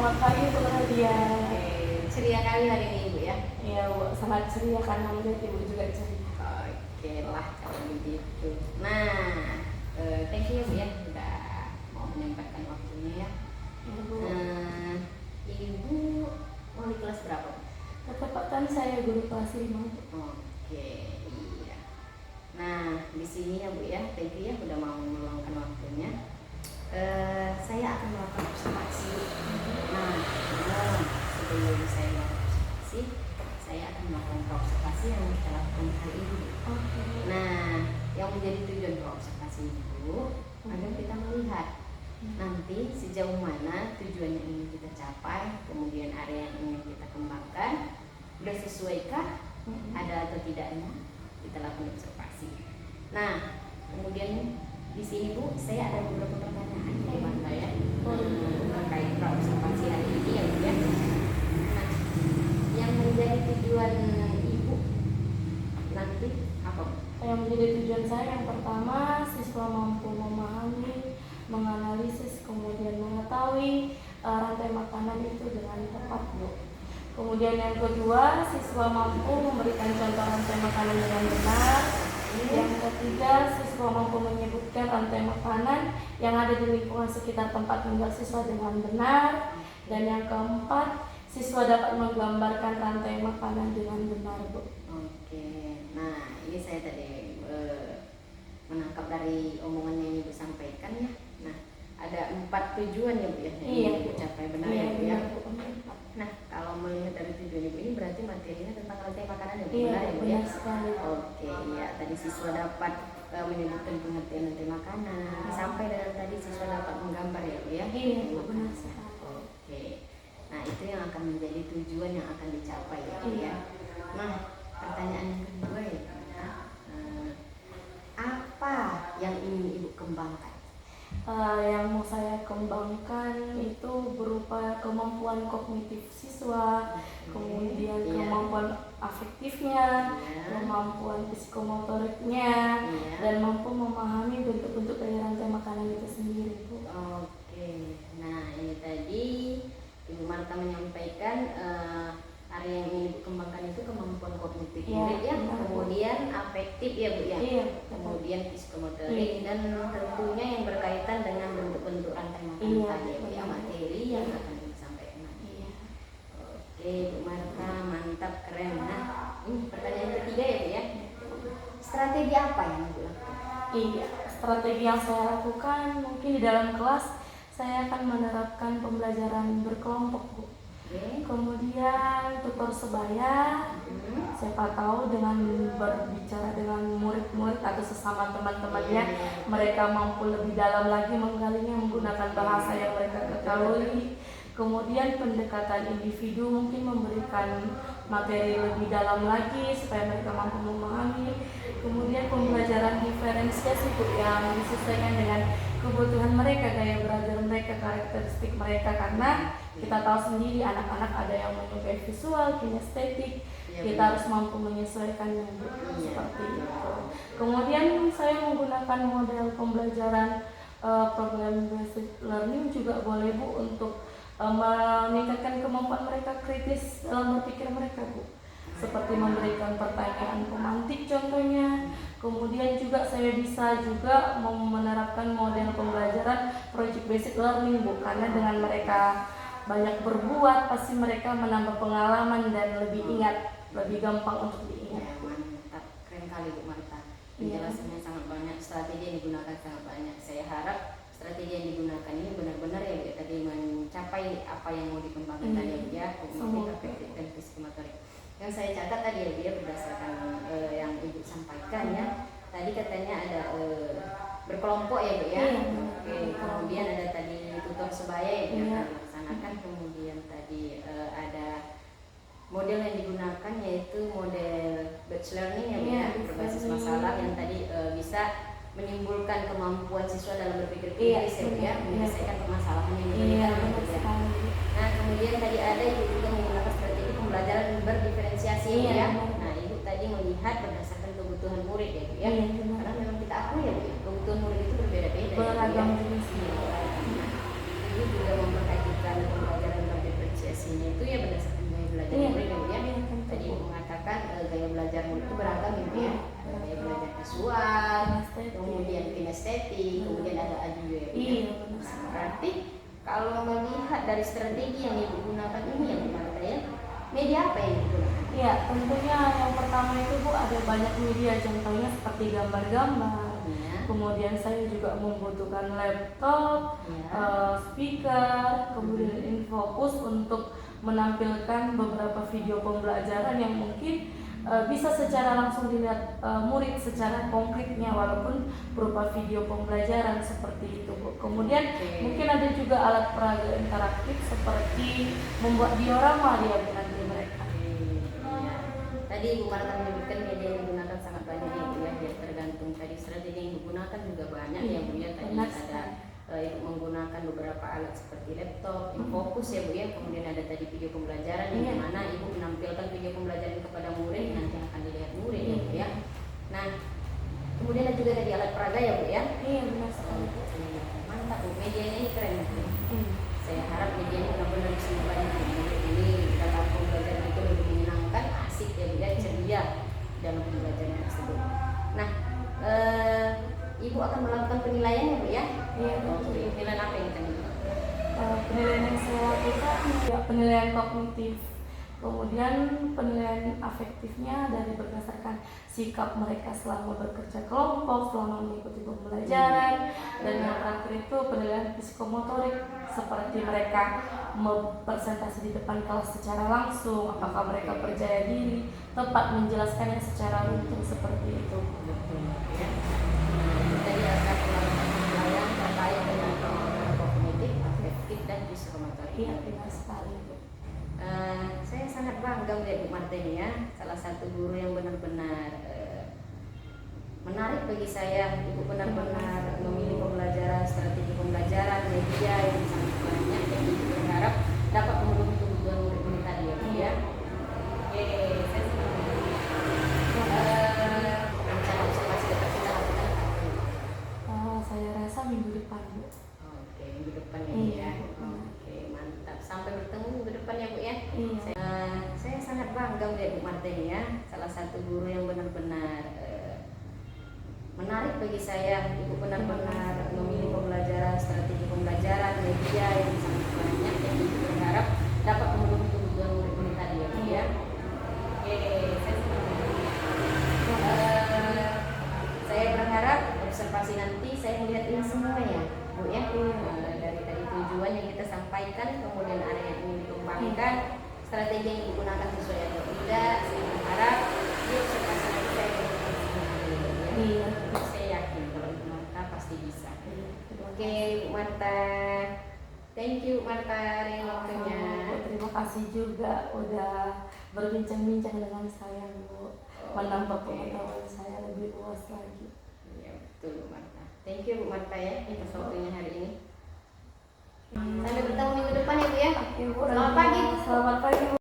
Selamat pagi Bu Nadia. Oke, ceria kali hari ini Ibu ya? Iya Bu, sangat ceria karena melihat Ibu juga ceria. Oke lah kalau begitu. Nah, thank you Bu ya udah mau menyempatkan waktunya ya. Iya Bu. Ibu mau di kelas berapa? Ketepatan saya guru kelas 5 Bu. Oke, iya. Nah, di sini ya Bu ya, thank you ya udah mau meluangkan waktunya. Saya akan melakukan observasi. Nah, sebelum saya melakukan observasi, saya akan melakukan observasi yang kita lakukan hari ini. Nah, yang menjadi tujuan observasi itu agar kita melihat nanti sejauh mana tujuan yang ingin kita capai, kemudian area yang ingin kita kembangkan, sudah sesuaikah, ada atau tidaknya, kita lakukan observasi. Nah, kemudian di sini Bu, saya ada beberapa pertanyaan gimana ya terkait observasi hari ini ya Bu ya. Nah, yang menjadi tujuan Ibu nanti apa? Yang menjadi tujuan saya yang pertama, siswa mampu memahami, menganalisis, kemudian mengetahui rantai makanan itu dengan tepat Bu. Kemudian yang kedua, siswa mampu memberikan contoh rantai makanan dengan benar. Yang ketiga, siswa mampu menyebutkan rantai makanan yang ada di lingkungan sekitar tempat tinggal siswa dengan benar. Dan yang keempat, siswa dapat menggambarkan rantai makanan dengan benar Bu. Oke, nah ini saya tadi menangkap dari omongan yang Ibu sampaikan ya. Nah, ada 4 tujuan ya Bu ya yang Iya Ibu capai, benar iya, ya Bu ya. Benar. Nah, kalau melihat dari tujuan Ibu ini berarti materinya tentang rantai makanan ya Bu, Iya, benar ya Bu ya? benar sekali. Oke, iya. Tadi siswa dapat menyebutkan pengertian rantai makanan, sampai dengan tadi siswa dapat menggambar ya Bu ya? Iya, benar sekali. Oke, nah itu yang akan menjadi tujuan yang akan dicapai ya Bu ya. Nah, pertanyaan yang kedua ya Bu, apa yang ingin Ibu kembangkan? Yang mau saya kembangkan itu berupa kemampuan kognitif siswa, kemudian kemampuan afektifnya, kemampuan psikomotoriknya, dan mampu memahami bentuk-bentuk dari rantai makanan itu sendiri Bu. Oke, nah ini tadi Ibu Marta menyampaikan area yang ingin Ibu kembangkan itu kemampuan kognitif murid ya, kemudian afektif ya Bu ya, kemudian psikomotorik, dan tentunya yang berkaitan dengan bentuk-bentuk rantai makanan tadi ya Bu ya, materi yang akan disampaikan nanti. Oke Bu Marta, mantap, keren. Nah, ini pertanyaan ketiga ya Bu ya, strategi apa yang Ibu lakukan? Iya, strategi yang saya lakukan mungkin di dalam kelas saya akan menerapkan pembelajaran berkelompok Bu. Kemudian tutor sebaya, siapa tahu dengan berbicara dengan murid-murid atau sesama teman-temannya, mereka mampu lebih dalam lagi menggalinya menggunakan bahasa yang mereka ketahui. Kemudian pendekatan individu, mungkin memberikan materi lebih dalam lagi supaya mereka mampu memahami. Kemudian pembelajaran diferensiasi yang disesuaikan dengan kebutuhan mereka, gaya belajar mereka, karakteristik mereka, karena kita tahu sendiri anak-anak ada yang menyukai visual, kinestetik, kita harus mampu menyesuaikannya seperti itu. Kemudian saya menggunakan model pembelajaran program basic learning juga boleh Bu untuk meningkatkan kemampuan mereka kritis dalam berpikir mereka Bu, seperti memberikan pertanyaan pemantik contohnya. Kemudian juga saya bisa juga menerapkan model pembelajaran project basic learning Bu, karena dengan mereka banyak berbuat pasti mereka menambah pengalaman dan lebih ingat, lebih gampang untuk diingat. Mantap, keren kali Bu Marta. Penjelasannya sangat banyak, strategi yang digunakan sangat banyak. Saya harap strategi yang digunakan ini benar-benar ya Bu, tadi mencapai apa yang mau dikembangkan tadi ya Bu ya, kognitif, afektif, dan psikomotorik. Yang saya catat tadi ya Bu ya, berdasarkan yang Ibu sampaikan ya, tadi katanya ada berkelompok ya Bu ya. Oke, kemudian ada tadi tutor sebaya ya Bu yang melaksanakan, kemudian tadi ada model yang digunakan yaitu model batch learning ya Bu ya, berbasis masalah yang tadi bisa menimbulkan kemampuan siswa dalam berpikir kritis ya Bu ya, menyelesaikan permasalahan yang diberikan ya. Nah, kemudian tadi ada Ibu juga menggunakan strategi pembelajaran berdiferensiasi ya. Nah, Ibu tadi melihat berdasarkan kebutuhan murid ya Bu ya. Karena memang kita akui ya Bu ya, kebutuhan murid itu berbeda-beda ya Bu ya. Ibu juga memperhatikan pembelajaran belajar itu beragam gitu ya. Ada yang belajar visual, kemudian kinestetik, kemudian ada audio ya. Iya, Nah, berarti kalau melihat dari strategi yang ibu gunakan ini yang gimana ya? Media apa yang digunakan? Iya, tentunya yang pertama itu Bu ada banyak media, contohnya seperti gambar-gambar. Ya. Kemudian saya juga membutuhkan laptop, Ya. speaker, kemudian infocus untuk menampilkan beberapa video pembelajaran yang mungkin bisa secara langsung dilihat murid secara konkretnya walaupun berupa video pembelajaran seperti itu Bu. Kemudian mungkin ada juga alat peraga interaktif seperti membuat diorama di nanti mereka. Ya. Tadi Ibu Marta menyebutkan media yang digunakan sangat banyak ya Bu ya, tergantung tadi strategi yang digunakan juga banyak ya Bu ya. Tadi ada Ibu menggunakan beberapa alat seperti laptop, infocus ya Bu ya, kemudian ada tadi video pembelajaran yang mana Ibu menampilkan video pembelajaran kepada murid nanti akan dilihat murid ya Bu ya. Nah, kemudian ada juga tadi alat peraga ya Bu ya. Iya, benar sekali. Mantap Bu, medianya ini keren Bu. Saya harap media ini benar-benar bisa membantu murid ini dalam pembelajaran itu lebih menyenangkan, asik ya Bu ya, ceria dalam pembelajaran tersebut. Nah, Ibu akan melakukan penilaian ya Bu ya? Iya, penilaian apa yang akan Ibu? Penilaian yang saya lakukan ya penilaian kognitif, kemudian penilaian afektifnya dari berdasarkan sikap mereka selama bekerja kelompok, selama mengikuti pembelajaran, dan yang terakhir itu penilaian psikomotorik seperti mereka presentasi di depan kelas secara langsung, apakah mereka percaya diri, tepat menjelaskannya secara rutin seperti itu. Ya. Tadi akan melakukan penilaian terkait dengan kognitif, afektif, dan psikomotorik. Iya, benar sekali. Saya sangat bangga melihat Bu Marta ini ya, salah satu guru yang benar-benar menarik bagi saya. Ibu benar-benar memilih pembelajaran, strategi pembelajaran, media yang sangat banyak yang Ibu berharap dapat memenuhi kebutuhan murid-murid tadi ya Bu ya. Oke, saya senang. Rencana observasi dapat kita lakukan kapan? Saya rasa minggu depan Bu. Oke, minggu depan ya. Oke, mantap. Sampai bertemu minggu depan ya Bu ya. Saya sangat bangga melihat Bu Marta ini ya, salah satu guru yang benar-benar menarik bagi saya. Ibu benar-benar memilih pembelajaran, strategi pembelajaran, media yang sangat banyak yang Ibu berharap dapat memenuhi kebutuhan murid-murid tadi ya Bu ya. Oke, saya senang. Saya berharap observasi nanti saya melihat ini semua ya Bu ya. Dari tadi tujuan yang kita sampaikan, kemudian area yang ingin dikembangkan, strategi yang digunakan sesuai atau tidak. Saya berharap di observasi nanti saya melihat Iya. saya yakin kalau Ibu Marta pasti bisa. Oke Bu Marta, thank you Marta yang waktunya. Terima kasih juga udah berbincang-bincang dengan saya Bu, menambah pengetahuan saya lebih luas lagi. Iya betul Bu Marta. Thank you Bu Marta ya atas waktunya hari ini. Sampai bertemu minggu depan ya Bu ya. Oke, Bu. Selamat pagi. Selamat pagi Bu.